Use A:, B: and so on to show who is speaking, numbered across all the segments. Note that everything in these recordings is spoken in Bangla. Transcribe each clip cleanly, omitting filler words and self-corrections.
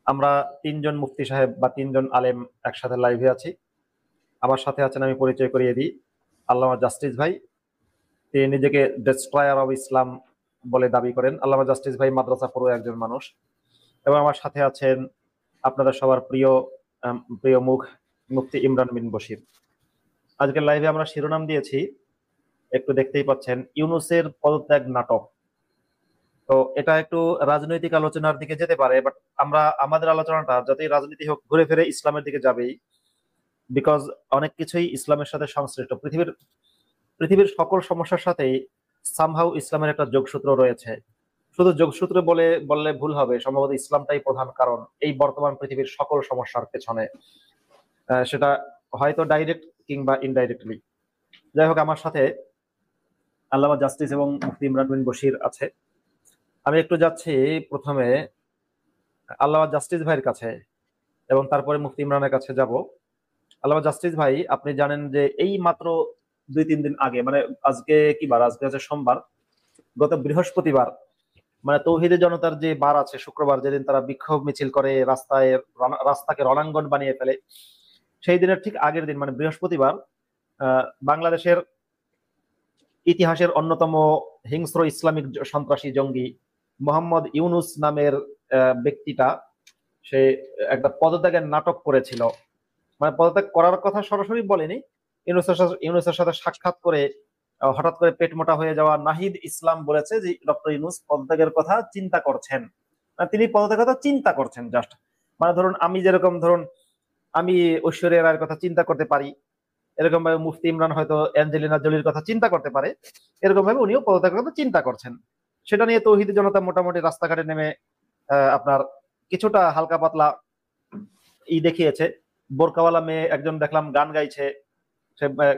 A: আমরা তিনজন মুফতি সাহেব বা তিনজন আলেম একসাথে লাইভে আছি। আমার সাথে আছেন, আমি পরিচয় করিয়ে দিই, আল্লামা জাস্টিস ভাই। তিনি নিজেকে ডেস্ট্রয়ার অব ইসলাম বলে দাবি করেন। আল্লামা জাস্টিস ভাই মাদ্রাসা পড়ুয়া একজন মানুষ। এবং আমার সাথে আছেন আপনাদের সবার প্রিয় প্রিয় মুখ, মুফতি ইমরান বিন বশির। আজকের লাইভে আমরা শিরোনাম দিয়েছি, একটু দেখতেই পাচ্ছেন, ইউনূসের পদত্যাগ নাটক। তো এটা একটু রাজনৈতিক আলোচনার দিকে যেতে পারে, বাট আমরা আমাদের আলোচনাটা যতই রাজনীতি হোক ঘুরে ফিরে ইসলামের দিকে যাবেই। বিকজ অনেক কিছুই ইসলামের সাথে সংশ্লিষ্ট। পৃথিবীর সকল সমস্যার সাথেই সামহাউ ইসলামের একটা যোগসূত্র রয়েছে। শুধু যোগসূত্র বললে ভুল হবে, সম্ভবত ইসলামটাই প্রধান কারণ এই বর্তমান পৃথিবীর সকল সমস্যার পেছনে। সেটা হয়তো ডাইরেক্ট কিংবা ইনডাইরেক্টলি। যাই হোক, আমার সাথে আল্লামা জাস্টিস এবং মুফতি ইমরান বিন বশির আছে। আমি একটু যাচ্ছি প্রথমে আল্লামা জাস্টিস ভাইয়ের কাছে এবং তারপরে মুফতি ইমরানের কাছে যাব। আল্লামা জাস্টিস ভাই, আপনি জানেন যে এই মাত্র 2-3 দিন আগে, মানে আজকে কি বার, আজকে আছে সোমবার, গত বৃহস্পতিবার, মানে তৌহিদে জনতার যে বার আছে শুক্রবার, যেদিন তারা বিক্ষোভ মিছিল করে রাস্তাকে রণাঙ্গন বানিয়ে ফেলে, সেই দিনের ঠিক আগের দিন মানে বৃহস্পতিবার বাংলাদেশের ইতিহাসের অন্যতম হিংস্র ইসলামিক সন্ত্রাসী জঙ্গি মোহাম্মদ ইউনুস নামের ব্যক্তিটা, সে একটা পদত্যাগের নাটক করেছিল। মানে পদত্যাগ করার কথা সরাসরি বলেনি, ইউনুসের সাথে সাক্ষাৎ করে হঠাৎ করে পেট মোটা হয়ে যাওয়া নাহিদ ইসলাম বলেছে যে ডক্টর ইউনুস পদত্যাগের কথা চিন্তা করছেন। মানে তিনি পদত্যাগের কথা চিন্তা করছেন জাস্ট। মানে ধরুন আমি যেরকম, ধরুন আমি ঐশ্বরিয়া রায়ের কথা চিন্তা করতে পারি, এরকম ভাবে মুফতি ইমরান হয়তো অ্যাঞ্জেলিনা জলির কথা চিন্তা করতে পারে, এরকম ভাবে উনিও পদত্যাগের কথা চিন্তা করছেন। সেটা নিয়ে তৌহিদি জনতা মোটামুটি রাস্তাঘাটে নেমে আপনার কিছুটা হালকা পাতলা দেখিয়েছে। বোরকাওয়ালা মেয়ে একজন দেখলাম গান গাইছে,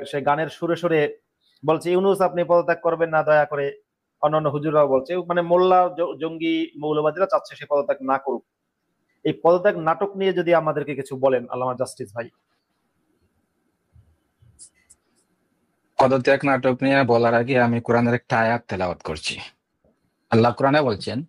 A: সে গানের সুরে সুরে বলছে ইউনুস আপনি পদত্যাগ করবেন না দয়া করে। অন্যান্য হুজুরাও বলছে, মানে মোল্লা জঙ্গি মৌলবাদীরা চাচ্ছে সে পদত্যাগ না করুক। এই পদত্যাগ নাটক নিয়ে যদি আমাদেরকে কিছু বলেন আল্লামা জাস্টিস ভাই।
B: পদত্যাগ নাটক নিয়ে বলার আগে আমি কোরআনের একটা আয়াত তেলাওয়াত করছি। আল্লাহ কোরআনে বলছেন,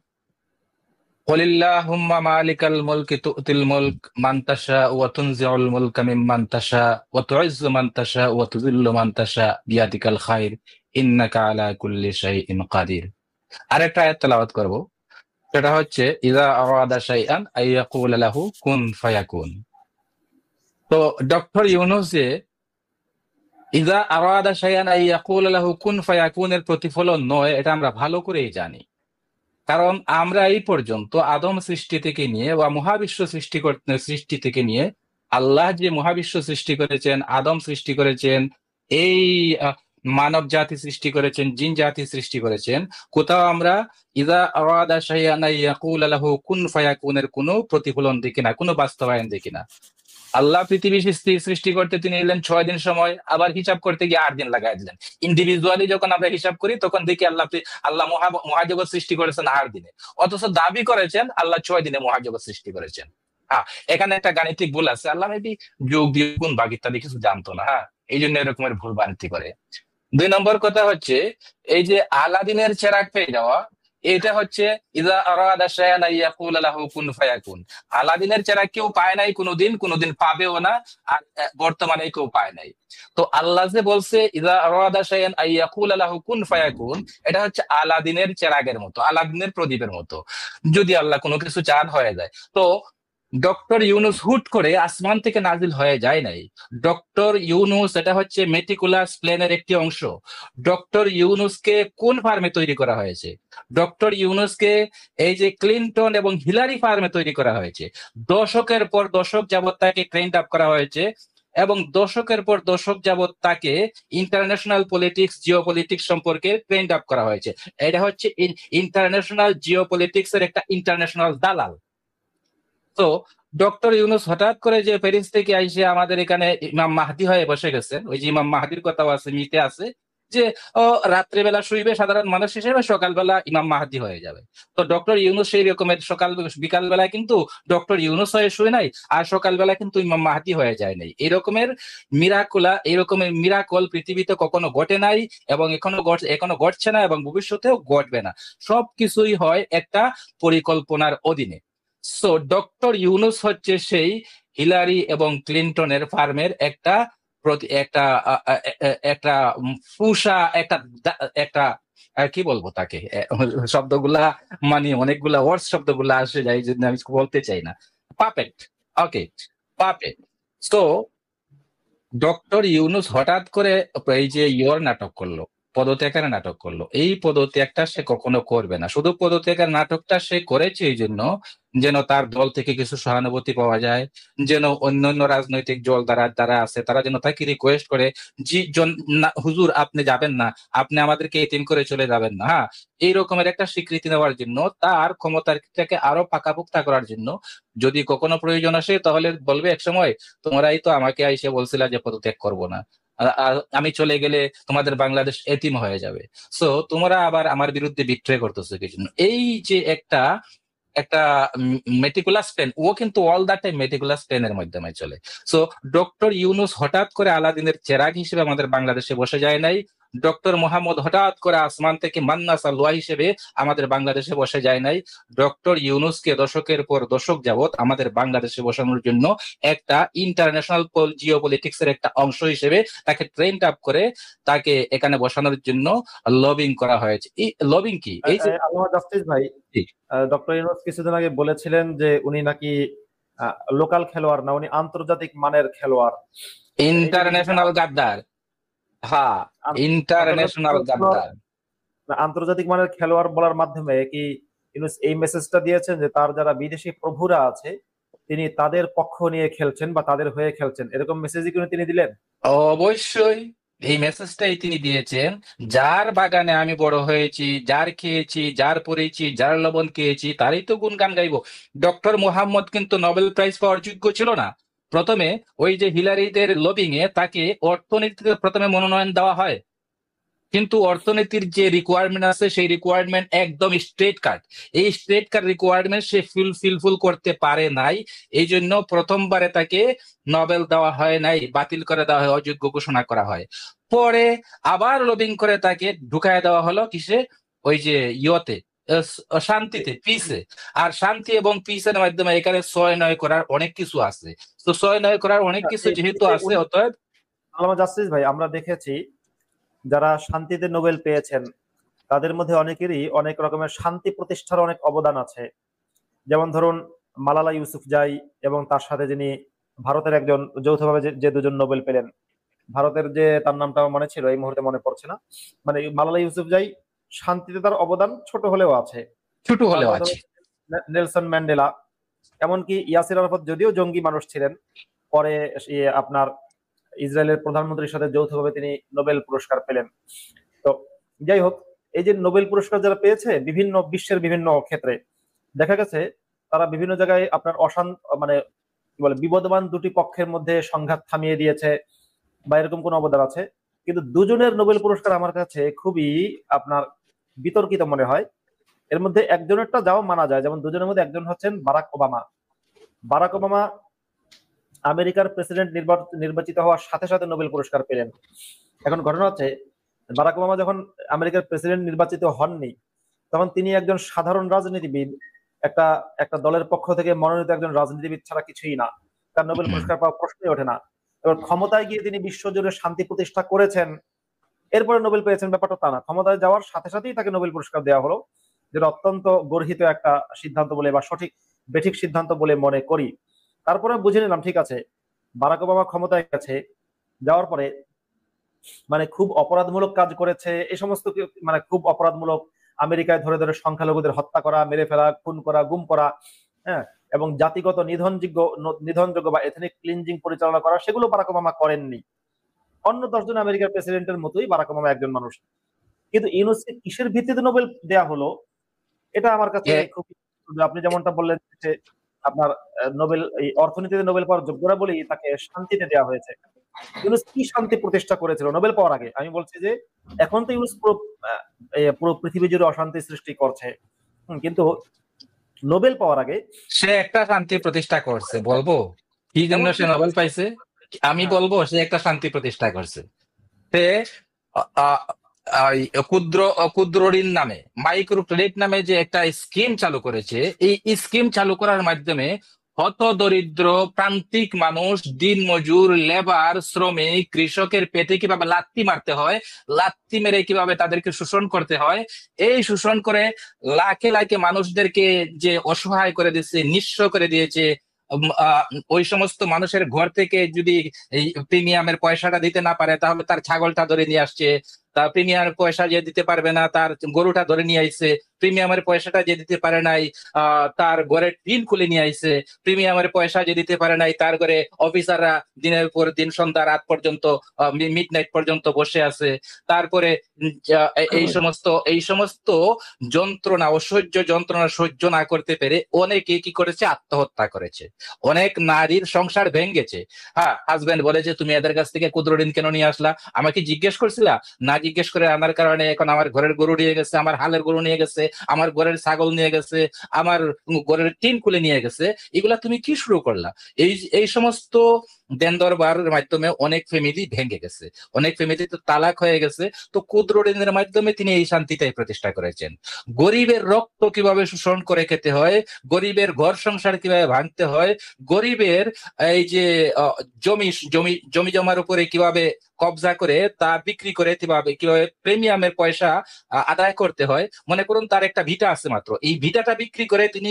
B: কুলিল্লাহুম্মা মালিকাল মুলকি তুতিল মুলক মান তাশা ওয়া তুনজিউল মুলকা মিম্মান তাশা ওয়া তুইজ্জু মান তাশা ওয়া তুযিল্লু মান তাশা বিয়াদিকাল খায়র ইন্নাকা আলা কুল্লি শাইইন কাদির। আরেকটা আয়াত তেলাওয়াত করব, সেটা হচ্ছে ইযা আরাদা শাইআন আইয়াকুলা লাহু কুন ফায়াকুন। তো ডক্টর ইউনূস যে ইযা আরাদা শাইআন আইয়াকুলা লাহু কুন ফায়াকুনের প্রতিফলন নয়, এটা আমরা ভালো করেই জানি। কারণ আমরা এই পর্যন্ত আদম সৃষ্টি থেকে নিয়ে বা মহাবিশ্ব সৃষ্টি থেকে নিয়ে আল্লাহ যে মহাবিশ্ব সৃষ্টি করেছেন, আদম সৃষ্টি করেছেন, এই মানব জাতি সৃষ্টি করেছেন, জিন জাতি সৃষ্টি করেছেন, কোথাও আমরা ইযা আরাদা শাইআন আইয়াকুলা লাহু কুন ফায়াকুনের কোনো প্রতিফলন দেখি না, কোনো বাস্তবায়ন দেখি না। আল্লাহ পৃথিবী সৃষ্টি করতে তিনি নিলেন 6 দিন সময়, আবার হিসাব করতে গিয়ে 8 দিন লাগাই দিলেন। ইন্ডিভিজুয়ালি যখন আমরা হিসাব করি তখন দেখি আল্লাহ মহাজগৎ সৃষ্টি করেছেন 8 দিনে, অথচ দাবি করেছেন আল্লাহ 6 দিনে মহাজগৎ সৃষ্টি করেছেন। হ্যাঁ, এখানে একটা গাণিতিক ভুল আছে। আল্লাহ মেবি যোগ বিয়োগ গুণ ভাগ ইত্যাদি কিছু জানতো না, হ্যাঁ, এই জন্য এরকমের ভুল ভ্রান্তি করে। 2 নম্বর কথা হচ্ছে, এই যে আলাদিনের চেরাগ পেয়ে যাওয়া, এটা হচ্ছে ইযা আরাদা শাইআন আইয়াকুলা লাহু কুন ফায়াকুন। আলাদিনের চেরাগ কেউ পায় নাই কোনোদিন পাবেও না, আর বর্তমানে কেউ পায় নাই। তো আল্লাহ যে বলছে ইযা আরাদা শাইআন আইয়াকুলা লাহু কুন ফায়াকুন, এটা হচ্ছে আলাদিনের চেরাগের মতো, আলাদিনের প্রদীপের মতো। যদি আল্লাহ কোনো কিছু চান হয়ে যায়। তো ডক্টর ইউনুস হুট করে আসমান থেকে নাজিল হয়ে যায় নাই। ডক্টর ইউনুস এটা হচ্ছে মেটিকুলাস প্ল্যানের একটি অংশ। ডক্টর ইউনুসকে কোন ফার্মে তৈরি করা হয়েছে? ডক্টর ইউনুসকে এই যে ক্লিনটন এবং হিলারি ফার্মে তৈরি করা হয়েছে। দশকের পর দশক যাবৎ তাকে ট্রেন্ড আপ করা হয়েছে এবং দশকের পর দশক যাবৎ তাকে ইন্টারন্যাশনাল পলিটিক্স, জিও পলিটিক্স সম্পর্কে ট্রেন্ড আপ করা হয়েছে। এটা হচ্ছে ইন্টারন্যাশনাল জিও পলিটিক্স এর একটা ইন্টারন্যাশনাল দালাল। তো ডক্টর ইউনুস হঠাৎ করে যে প্যারিস থেকে আইসে আমাদের এখানে ইমাম মাহদি হয়ে বসে গেছেন, ওই যে ইমাম মাহদির কথাও আছে, মিতে আছে যে ও রাত্রেবেলা শুইবে সাধারণ মানুষ হিসেবে, সকালবেলা ইমাম মাহদি হয়ে যাবে। তো ডক্টর ইউনুস সেই রকমের বিকালবেলা কিন্তু ডক্টর ইউনুস হয়ে শুয়ে নাই, আর সকালবেলা কিন্তু ইমাম মাহদি হয়ে যায় নাই। এরকমের মিরাকল পৃথিবীতে কখনো ঘটে নাই এবং এখনো ঘটছে না এবং ভবিষ্যতেও ঘটবে না। সবকিছুই হয় একটা পরিকল্পনার অধীনে। সো ডক্টর ইউনুস হচ্ছে সেই হিলারি এবং ক্লিনটনের ফার্মের একটা একটা একটা ফুসা একটা একটা কি বলবো তাকে, শব্দগুলা মানে অনেকগুলা ওয়ার্ড শব্দগুলা আসে যায়, জন্য আমি বলতে চাই না। পাপেট, ওকে, পাপেট। তো ডক্টর ইউনুস হঠাৎ করে এই যে নাটক করলো, পদত্যাগের নাটক করলো। এই পদত্যাগটা সে কখনো করবে না। শুধু পদত্যাগের নাটকটা সে করেছে এই জন্য যেন তার দল থেকে কিছু সহানুভূতি পাওয়া যায়, যেন অন্যান্য রাজনৈতিক দল যারা আছে তারা যেন তাকে রিকোয়েস্ট করে, জি হুজুর আপনি যাবেন না, আপনি আমাদেরকে এতিম করে চলে যাবেন না। হ্যাঁ, এই রকমের একটা স্বীকৃতি নেওয়ার জন্য, তার ক্ষমতাটাকে আরো পাকাপোক্তা করার জন্য। যদি কখনো প্রয়োজন আসে তাহলে বলবে একসময়, তোমরাই তো আমাকে এসে বলছিলা যে পদত্যাগ করবো না, আর আমি চলে গেলে তোমাদের বাংলাদেশ এতিম হয়ে যাবে, সো তোমরা আবার আমার বিরুদ্ধে বিট্রে করতেছো কি জন্য। এই যে একটা একটা মেটিকুলাস প্ল্যান, ও কিন্তু অল দ্য টাইম মেটিকুলাস প্ল্যানের মাধ্যমে চলে। সো ডক্টর ইউনুস হঠাৎ করে আলাদিনের চেরাগ হিসেবে আমাদের বাংলাদেশে বসে যায় নাই। ডক্টর মোহাম্মদ হঠাৎ করে আসমান থেকে মান্না সালোয়া হিসেবে আমাদের বাংলাদেশে বসে যায় নাই। ডক্টর ইউনুসকে দশকের পর দশক যাবত আমাদের বাংলাদেশে বসানোর জন্য একটা ইন্টারন্যাশনাল জিও পলিটিক্স এর একটা অংশ হিসেবে তাকে ট্রেন্ড আপ করে তাকে এখানে বসানোর জন্য লবিং করা হয়েছে। এই লবিং কি? এই যে
A: আল্লামা জাস্টিস ভাই, ডক্টর ইউনুস কিছুদিন আগে বলেছিলেন যে উনি নাকি লোকাল খেলোয়াড় না, উনি আন্তর্জাতিক মানের খেলোয়াড়,
B: ইন্টারন্যাশনাল গাদ্দার। হ্যাঁ, ইন্টারন্যাশনাল গাদ্দার।
A: আন্তর্জাতিক মানের খেলোয়াড় বলার মাধ্যমে কি ইউনুস এই মেসেজটা দিয়েছেন যে তার যারা বিদেশি প্রভুরা আছে তিনি তাদের পক্ষ নিয়ে খেলছেন বা তাদের হয়ে খেলছেন, এরকম মেসেজই কিন্তু তিনি দিলেন?
B: অবশ্যই এই মেসেজটাই তিনি দিয়েছেন। যার বাগানে আমি বড় হয়েছি, যার খেয়েছি, যার পড়েছি, যার লবণ খেয়েছি, তারই তো গুণগান গাইবো। ডক্টর মোহাম্মদ কিন্তু নোবেল প্রাইজ পাওয়ার যোগ্য ছিল না। প্রথমে ওই যে হিলারিদের লবিং এ তাকে অর্থনীতিতে প্রথমে মনোনয়ন দেওয়া হয়, কিন্তু অর্থনীতির যে রিকোয়ারমেন্ট আছে সেই রিকোয়ারমেন্ট একদম স্ট্রেট কাট, এই স্ট্রেট কাট রিকোয়ারমেন্ট সে ফিলফুল করতে পারে নাই। এই জন্য প্রথমবারে তাকে নোবেল দেওয়া হয় নাই, বাতিল করে দেওয়া হয়, অযোগ্য ঘোষণা করা হয়। পরে আবার লবিং করে তাকে ঢুকায় দেওয়া হলো কিসে, ওই যে ইয়তে, শান্তিতে, পিসে। আর শান্তি এবং পিসের মাধ্যমে এখানে 6-9 করার অনেক কিছু আছে। তো 6-9 করার অনেক কিছু যেহেতু আছে, অতএব
A: আল্লামা জাস্টিস ভাই, আমরা দেখেছি যারা শান্তিতে নোবেল পেয়েছেন তাদের মধ্যে অনেকেরই অনেক রকমের শান্তি প্রতিষ্ঠার অনেক অবদান আছে। যেমন ধরুন মালালা ইউসুফজাই এবং তার সাথে যিনি ভারতের একজন, যৌথভাবে যে দুজন নোবেল পেলেন, ভারতের যে তার নামটা মনে ছিল এই মুহূর্তে মনে পড়ছে না, মানে মালালা ইউসুফজাই শান্তিতে তার অবদান ছোট হলেও আছে। নেলসন ম্যান্ডেলা, এমনকি ইয়াসির আরাফাত যদিও জঙ্গি মানুষ ছিলেন, পরে আপনার ইসরায়েলের প্রধানমন্ত্রীর সাথে যৌথভাবে তিনি নোবেল পুরস্কার পেলেন। তো যাই হোক, এই যে নোবেল পুরস্কার যারা পেয়েছে বিভিন্ন বিশ্বের বিভিন্ন ক্ষেত্রে দেখা গেছে তারা বিভিন্ন জায়গায় আপনার মানে কি বলে বিবদমান দুটি পক্ষের মধ্যে সংঘাত থামিয়ে দিয়েছে বা এরকম কোন অবদান আছে। কিন্তু দুজনের নোবেল পুরস্কার আমার কাছে খুবই আপনার বিতর্কিত মনে হয়। এর মধ্যে একজনেরটা যাও মানা যায়, যেমন দুজনের মধ্যে একজন হচ্ছেন বারাক ওবামা। বারাক ওবামা আমেরিকার প্রেসিডেন্ট নির্বাচিত হওয়ার সাথে সাথে নোবেল পুরস্কার পেলেন। এখন ঘটনা হচ্ছে বারাক ওবামা যখন আমেরিকার প্রেসিডেন্ট নির্বাচিত হননি তখন তিনি একজন সাধারণ রাজনীতিবিদ, একটা দলের পক্ষ থেকে মনোনীত একজন রাজনীতিবিদ ছাড়া কিছুই না, তার নোবেল পুরস্কার পাওয়ার প্রশ্নই ওঠে না। এবার ক্ষমতায় গিয়ে তিনি বিশ্বজুড়ে শান্তি প্রতিষ্ঠা করেছেন, এরপরে নোবেল পেয়েছেন ব্যাপারটা তা না। ক্ষমতায় যাওয়ার সাথে সাথেই তাকে নোবেল পুরস্কার দেওয়া হলো, যেটা অত্যন্ত গর্হিত একটা সিদ্ধান্ত বলে বা বেঠিক সিদ্ধান্ত বলে মনে করি। তারপরে বুঝে নিলাম ঠিক আছে, বারাক ওবামা ক্ষমতায় গেছে, যাওয়ার পরে মানে খুব অপরাধমূলক কাজ করেছে, এই সমস্ত মানে খুব অপরাধমূলক, আমেরিকায় ধরে ধরে সংখ্যালঘুদের হত্যা করা, মেরে ফেলা, খুন করা, গুম করা, হ্যাঁ, এবং জাতিগত নিধনযোগ্য বা এথনিক ক্লিনজিং পরিচালনা করা, সেগুলো বারাক ওবামা করেননি। অন্য 10 জন আমেরিকার প্রেসিডেন্টের মতোই বারাক ওবামা একজন মানুষ। কিন্তু ইউনুসকে কিসের ভিত্তিতে নোবেল দেয়া হলো এটা আমার কাছে খুব, আপনি যেমনটা বললেন যে আপনার নোবেল এই অর্থনীতিতে নোবেল পাওয়ার যোগ্যরা বলেই তাকে শান্তিতে দেওয়া হয়েছে। ইউনুস কি শান্তি প্রতিষ্ঠা করেছিল নোবেল পাওয়ার আগে? আমি বলছি যে এখন তো ইউনুস পুরো পৃথিবী জুড়ে অশান্তি সৃষ্টি করছে, কিন্তু নোবেল পাওয়ার আগে
B: সে একটা শান্তি প্রতিষ্ঠা করছে। বলবো কি জন্য সে নোবেল পাইছে? আমি বলবো সে একটা শান্তি প্রতিষ্ঠা করছে। সে ক্ষুদ্র ক্ষুদ্র ঋণ নামে, মাইক্রো ক্রেডিট নামে যে একটা স্কিম চালু করেছে, এই স্কিম চালু করার মাধ্যমে হত দরিদ্র প্রান্তিক মানুষ, দিন মজুর, লেবার, শ্রমিক, কৃষকের পেটে কিভাবে লাত্তি মারতে হয়, লাত্তি মেরে কিভাবে তাদেরকে শোষণ করতে হয়, এই শোষণ করে লাখে লাখে মানুষদেরকে যে অসহায় করে দিয়েছে, নিঃস্ব করে দিয়েছে। ওই সমস্ত মানুষের ঘর থেকে যদি এই প্রিমিয়ামের পয়সাটা দিতে না পারে, তাহলে তার ছাগলটা ধরে নিয়ে আসছে। তার প্রিমিয়ামের পয়সা যে দিতে পারবে না, তার গরুটা ধরে নিয়ে আইছে। প্রিমিয়ামের পয়সাটা যে দিতে পারে নাই, তার ঘরের টিন খুলে নিয়ে আইছে। প্রিমিয়ামের পয়সা যে দিতে পারে নাই, তার ঘরে অফিসাররা দিনের পর দিন, সন্ধ্যা রাত পর্যন্ত, মিড নাইট পর্যন্ত বসে আছে। তারপরে এই সমস্ত যন্ত্রণা, অসহ্য যন্ত্রণা সহ্য না করতে পেরে অনেকে কি করেছে, আত্মহত্যা করেছে। অনেক নারীর সংসার ভেঙেছে। হ্যাঁ, হাজবেন্ড বলেছে তুমি এদের কাছ থেকে ক্ষুদ্র ঋণ কেন নিয়ে আসলা, আমাকে জিজ্ঞেস করছিলা? না জিজ্ঞেস করে আনার কারণে এখন আমার ঘরের গরু নিয়ে গেছে, আমার হালের গরু নিয়ে গেছে, আমার ঘরের ছাগল নিয়ে গেছে, আমার ঘরের টিন খুলে নিয়ে গেছে। এগুলা তুমি কি শুরু করলা? এই এই সমস্ত দেন দরবারের মাধ্যমে অনেক ফ্যামিলি ভেঙে গেছে, অনেক ফ্যামিলি তো তালাক হয়ে গেছে। তো ক্ষুদ্র ঋণের মাধ্যমে তিনি এই শান্তিটাই প্রতিষ্ঠা করেছেন। গরিবের রক্ত কিভাবে শোষণ করে খেতে হয়, গরিবের ঘর সংসার কিভাবে ভাঙতে হয়, গরিবের এই যে জমি জমি জমি জমার উপরে কিভাবে কবজা করে তা বিক্রি করে কিভাবে কিভাবে প্রিমিয়ামের পয়সা আদায় করতে হয়। মনে করুন তার একটা ভিটা আছে মাত্র, এই ভিটাটা বিক্রি করে তিনি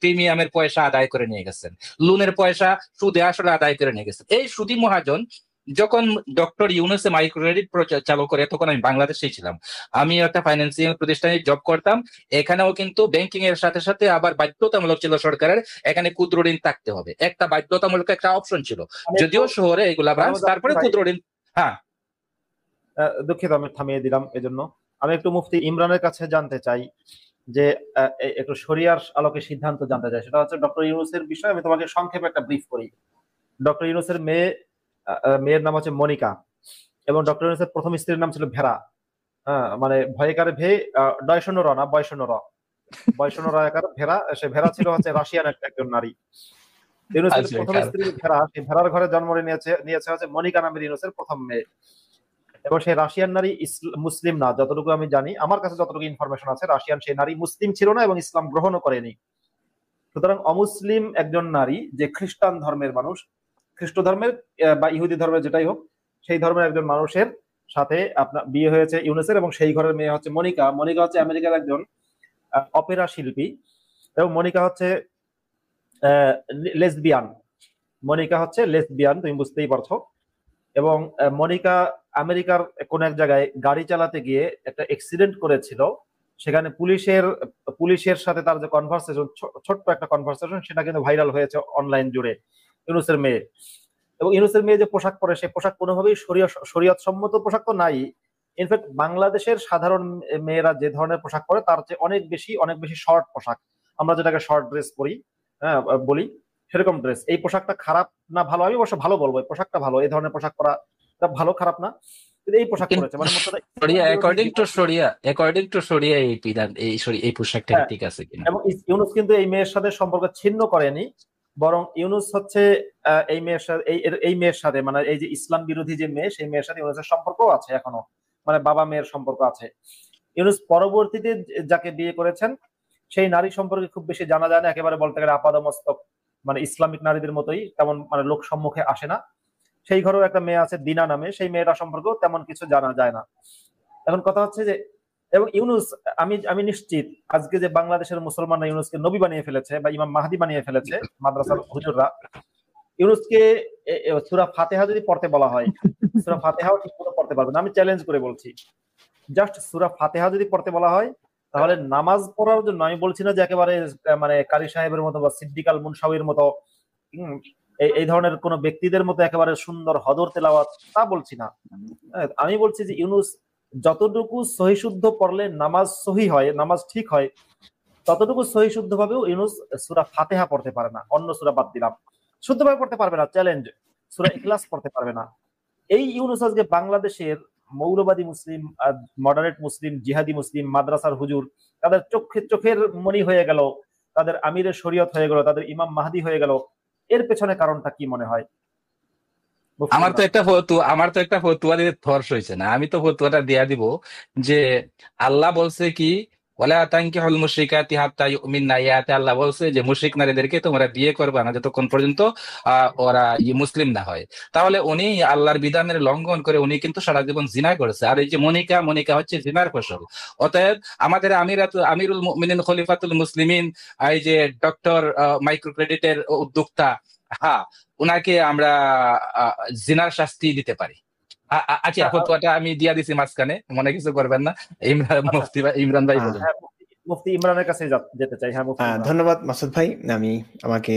B: প্রিমিয়ামের পয়সা আদায় করে নিয়ে গেছেন, লোনের পয়সা সুদে আসলে আদায় করে নিয়ে গেছেন। এই সুদী মহাজন যখন ডক্টর ইউনূসে মাইক্রো ক্রেডিট চালু করে, তখন আমি বাংলাদেশেই ছিলাম। আমি একটা ফাইন্যান্সিয়াল প্রতিষ্ঠানে জব করতাম। এখানেও কিন্তু ব্যাংকিং এর সাথে সাথে আবার বাধ্যতামূলক ছিল সরকারের, এখানে ক্ষুদ্র ঋণ থাকতে হবে, একটা বাধ্যতামূলক একটা অপশন ছিল।
A: আমি একটু
B: যদিও শহরে এগুলা ব্রাঞ্চ,
A: ধন্যবাদ
B: তারপরে
A: ভাই,
B: ক্ষুদ্র ঋণ। হ্যাঁ,
A: দুঃখিত আমি থামিয়ে দিলাম এজন্য। আমি একটু মুফতি ইমরানের কাছে জানতে চাই যে একটু শরিয়ার আলোকে সিদ্ধান্ত জানতে চাই। সেটা হচ্ছে ডক্টর ইউনূসের বিষয়ে আমি তোমাকে সংক্ষেপে একটা ব্রিফ করি। ডক্টর ইউনূসের মেয়ের নাম হচ্ছে মনিকা, এবং ডক্টর ইউনূসের প্রথম স্ত্রীর নাম ছিল ভেরা। হ্যাঁ, মানে ভয়কারে ভে, ডয়শূন্য র না, বয়শূন্য র, বয়শূন্য র একার ভেরা। সে ভেরা ছিল হচ্ছে রাশিয়ান একজন নারী। ইউনূসের
B: আচ্ছা,
A: প্রথম স্ত্রী ভেরা, সেই ভেরার ঘরে জন্ম নিয়েছে নিয়েছে হচ্ছে মনিকা নামের ইউনূসের প্রথম মেয়ে। এবং সেই রাশিয়ান নারী মুসলিম না, যতটুকু আমি জানি, আমার কাছে যতটুকু ইনফরমেশন আছে, রাশিয়ান সেই নারী মুসলিম ছিল না এবং ইসলাম গ্রহণও করেনি। সুতরাং অমুসলিম একজন নারী যে খ্রিস্টান ধর্মের মানুষ, খ্রিস্ট ধর্মের বা ইহুদি ধর্মের যেটাই হোক, সেই ধর্মের একজন মানুষের সাথে আপনার বিয়ে হয়েছে ইউনূসের, এবং সেই ঘরের মেয়ে হচ্ছে মনিকা। মনিকা হচ্ছে আমেরিকার একজন অপেরা শিল্পী, এবং মনিকা হচ্ছে লেসবিয়ান। মনিকা হচ্ছে লেসবিয়ান, তুমি বুঝতেই পারছো। এবং মনিকা আমেরিকার কোন এক জায়গায় গাড়ি চালাতে গিয়ে একটা অ্যাক্সিডেন্ট করেছিল। সেখানে পুলিশের সাথে তার যে কনভারসেশন, ছোট্ট একটা কনভারসেশন, সেটা কিন্তু ভাইরাল হয়েছে অনলাইন জুড়ে। ইউনূসের মেয়ে, এবং ইউনূসের মেয়ে যে পোশাক পরে, সেই পোশাক কোনোভাবেই শরীয়ত সম্মত পোশাক তো নাই। ইনফ্যাক্ট বাংলাদেশের সাধারণ মেয়েরা যে ধরনের পোশাক পরে, তার চেয়ে অনেক বেশি শর্ট পোশাক, আমরা যেটাকে শর্ট ড্রেস পরি, হ্যাঁ বলি, সেরকম ড্রেস। এই পোশাকটা খারাপ না ভালো, আমি অবশ্য ভালো বলবো, এই পোশাকটা ভালো, এই ধরনের পোশাক পরা ভালো, খারাপ না, কিন্তু এই পোশাক
B: কিন্তু
A: পরেছে মানে মোট কথা
B: শরিয়া,
A: ইসলাম বিরোধী
B: অ্যাকর্ডিং টু শরিয়া এই বিধান, এই পোশাকটা কি
A: হ্যাঁ,
B: ঠিক আছে কিনা?
A: এবং ইউনূস কিন্তু এই মেয়ের সাথে সম্পর্ক ছিন্ন করেনি, বরং ইউনূস হচ্ছে এই মেয়ের সাথে এই মেয়ের সাথে, মানে এই যে ইসলাম বিরোধী যে মেয়ে, সেই মেয়ের সাথে ইউনূসের সম্পর্ক আছে এখনো, মানে বাবা মেয়ের সম্পর্ক আছে। ইউনূস পরবর্তীতে যাকে বিয়ে করেছেন, সেই নারী সম্পর্কে খুব বেশি জানা যায় না, একেবারে বলতে গেলে আপাদমস্তক, মানে ইসলামিক নারীদের মতোই, তেমন মানে লোক সম্মুখে আসে না। সেই ঘরেও একটা মেয়ে আছে দিনা নামে, সেই মেয়েটা সম্পর্কেও তেমন কিছু জানা যায় না। এখন কথা হচ্ছে যে, এবং ইউনূস, আমি আমি নিশ্চিত আজকে যে বাংলাদেশের মুসলমানরা ইউনূসকে নবী বানিয়ে ফেলেছে বা ইমাম মাহদি বানিয়ে ফেলেছে, মাদ্রাসার হুজুররা, ইউনূসকে সূরা ফাতিহা যদি পড়তে বলা হয়, সূরা ফাতিহাও ঠিক মতো পড়তে পারবে না। আমি চ্যালেঞ্জ করে বলছি, জাস্ট সূরা ফাতিহা যদি পড়তে বলা হয়, তাহলে নামাজ পড়ার জন্য, আমি বলছি না যে একেবারে মানে কারি সাহেবের মতো বা সিদ্দিক আল মুনসাউইর মতো, এই ধরনের কোন ব্যক্তিদের মতো একেবারে সুন্দর হদর তেলাওয়াত, তা বলছি না। আমি বলছি যে ইউনূস যতটুকু সহিশুদ্ধ পড়লে নামাজ সহি হয়, নামাজ ঠিক হয়, ততটুকু সহিশুদ্ধ ভাবেও ইউনূস সূরা ফাতিহা পড়তে পারে না। অন্য সূরা বাদ দিলাম, শুদ্ধভাবে পড়তে পারবে না, চ্যালেঞ্জ। সূরা ইখলাস পড়তে পারবে না। এই ইউনূস আজকে বাংলাদেশের মৌলবাদী মুসলিম, মডারেট মুসলিম, জিহাদি মুসলিম, মাদ্রাসার হুজুর, তাদের চোখের মনি হয়ে গেল, তাদের আমিরের শরীয়ত হয়ে গেল, তাদের ইমাম মাহদি হয়ে গেল। এর পেছনে কারণটা কি মনে হয় মুফতি
B: আমার তো
A: ইমরান।
B: একটা ফতুয়া দিতে থর্স হয়েছে না, আমি তো ফতুয়াটা দিয়া দিব যে আল্লাহ বলছে কি, ওয়ালা তানকিহুল মুশরিকাতি হাত্তা ইউমিননা, ইয়াতে আল্লাহ বলছে যে মুশরিক নারীদেরকে তোমরা বিয়ে করবে না যতক্ষণ পর্যন্ত ওরা মুসলিম না হয়। তাহলে উনি আল্লাহর বিধানের লঙ্ঘন করে উনি কিন্তু সারা জীবন জিনা করেছে। আর এই যে মনিকা, মনিকা হচ্ছে জিনার ফসল। অতএব আমাদের আমিরুল মুমিনিন খলিফাতুল মুসলিমিন, এই যে ডক্টর মাইক্রো ক্রেডিটের উদ্যোক্তা, হ্যাঁ, উনাকে আমরা আহ, জিনার শাস্তি দিতে পারি। আচ্ছা,
A: হ্যাঁ,
B: ফতোয়াটা আমি দিয়া দিছি মাঝখানে, মনে কিছু করবেন না।
A: আচ্ছা।
B: ইমরান ভাই
C: আহ,
B: বলুন।
A: হ্যাঁ, মুফতি ইমরানের কাছে যেতে চাই। হ্যাঁ, মুফতি ইমরান।
C: ধন্যবাদ মাসুদ ভাই। আমাকে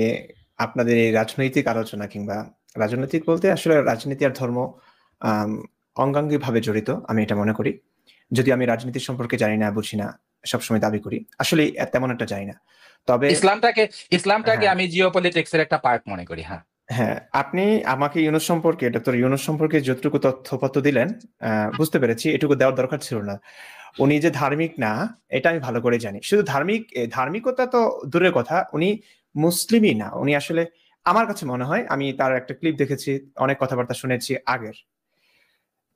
C: আপনাদের এই রাজনৈতিক আলোচনা, কিংবা রাজনৈতিক বলতে আসলে রাজনীতি আর ধর্ম অঙ্গাঙ্গি ভাবে জড়িত, আমি এটা মনে করি। যদি আমি রাজনীতি সম্পর্কে জানি না, বুঝি না, সবসময় দাবি করি আসলে তেমন একটা জানি না। তবে
B: ইসলামটাকে
C: হ্যাঁ,
B: আমি জিওপলিটিক্স এর একটা পার্ট মনে করি। হ্যাঁ,
C: হ্যাঁ, আপনি আমাকে ডক্টর ইউনূস সম্পর্কে যতটুকু তথ্যপত্র দিলেন, বুঝতে পেরেছি এটুকু দেওয়ার দরকার ছিল না। উনি যে ধার্মিক না, এটা আমি ভালো করে জানি। শুধু ধার্মিকতা তো দূরের কথা, উনি মুসলিমই না। উনি আসলে আমার কাছে মনে হয়, আমি তার একটা ক্লিপ দেখেছি, অনেক কথাবার্তা শুনেছি আগের,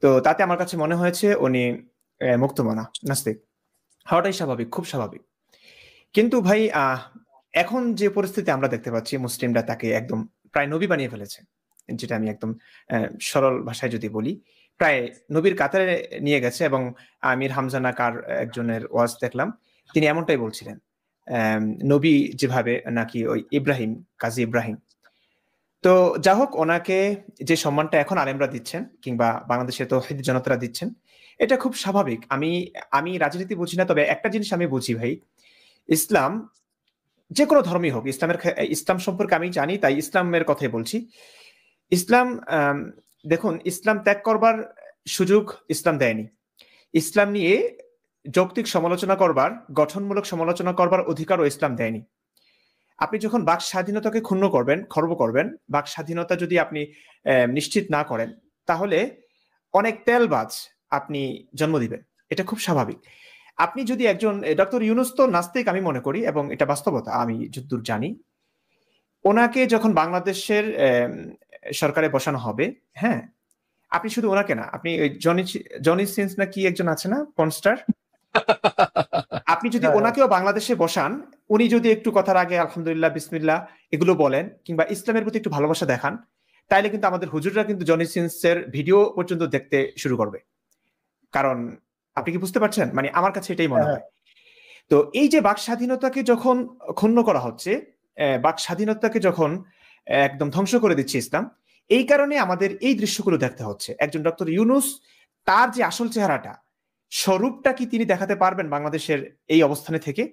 C: তো তাতে আমার কাছে মনে হয়েছে উনি মুক্তমনা নাস্তিক হওয়াটাই স্বাভাবিক, খুব স্বাভাবিক। কিন্তু ভাই এখন যে পরিস্থিতি আমরা দেখতে পাচ্ছি, মুসলিমরা তাকে একদম প্রায় নবী বানিয়ে ফেলেছে। যেটা আমি একদম সরল ভাষায় যদি বলি, প্রায় নবীর কাতারে নিয়ে গেছে। এবং আমির হামজা নাকার একজনের ওয়াজ দেখলাম, তিনি এমনটাই বলছিলেন, নবী যেভাবে নাকি ওই ইব্রাহিম, কাজী ইব্রাহিম। তো যা হোক, ওনাকে যে সম্মানটা এখন আলেমরা দিচ্ছেন, কিংবা বাংলাদেশে তৌহিদি জনতারা দিচ্ছেন, এটা খুব স্বাভাবিক। আমি রাজনীতি বুঝি না, তবে একটা জিনিস আমি বুঝি ভাই, ইসলাম যে কোনো ধর্মই হোক, ইসলাম সম্পর্কে আমি জানি, তাই ইসলামের কথাই বলছি। ইসলাম দেখুন, ইসলাম ত্যাগ করবার সুযোগ ইসলাম দেয়নি। ইসলাম নিয়ে যৌক্তিক সমালোচনা করবার, গঠনমূলক সমালোচনা করবার অধিকারও ইসলাম দেয়নি। আপনি যখন বাক স্বাধীনতাকে ক্ষুণ্ণ করবেন, খর্ব করবেন, বাক স্বাধীনতা যদি আপনি নিশ্চিত না করেন, তাহলে অনেক তেলবাজ আপনি জন্ম দিবেন। এটা খুব স্বাভাবিক। আপনি যদি একজন ডক্টর ইউনূস তো নাস্তিক আমি মনে করি, এবং এটা বাস্তবতা, আমি যতদূর জানি। ওনাকে যখন বাংলাদেশের সরকারে বসানো হবে, হ্যাঁ, আপনি শুধু ওনাকে না, আপনি ওই জনি সিন্স না কি একজন আছে না, পর্নস্টার, আপনি যদি
A: হ্যাঁ,
C: ওনাকেও বাংলাদেশে বসান, উনি যদি একটু কথার আগে আলহামদুলিল্লাহ, বিসমিল্লাহ এগুলো বলেন, কিংবা ইসলামের প্রতি একটু ভালোবাসা দেখান, তাইলে কিন্তু আমাদের হুজুররা কিন্তু জনি সিন্সের ভিডিও পর্যন্ত দেখতে শুরু করবে। কারণ আপনি কি বুঝতে পারছেন, মানে আমার কাছে এটাই মনে
A: হ্যাঁ,
C: হয়। তো এই যে বাক স্বাধীনতাকে যখন ক্ষুণ্ণ করা হচ্ছে, বাক স্বাধীনতাকে যখন একদম ধ্বংস করে দিচ্ছে ইসলাম, এই কারণে আমাদের এই দৃশ্যগুলো দেখতে হচ্ছে। একজন ডক্টর ইউনূস, তার যে আসল চেহারাটা, স্বরূপটা কি তিনি দেখাতে পারবেন বাংলাদেশের এই অবস্থানে থেকে?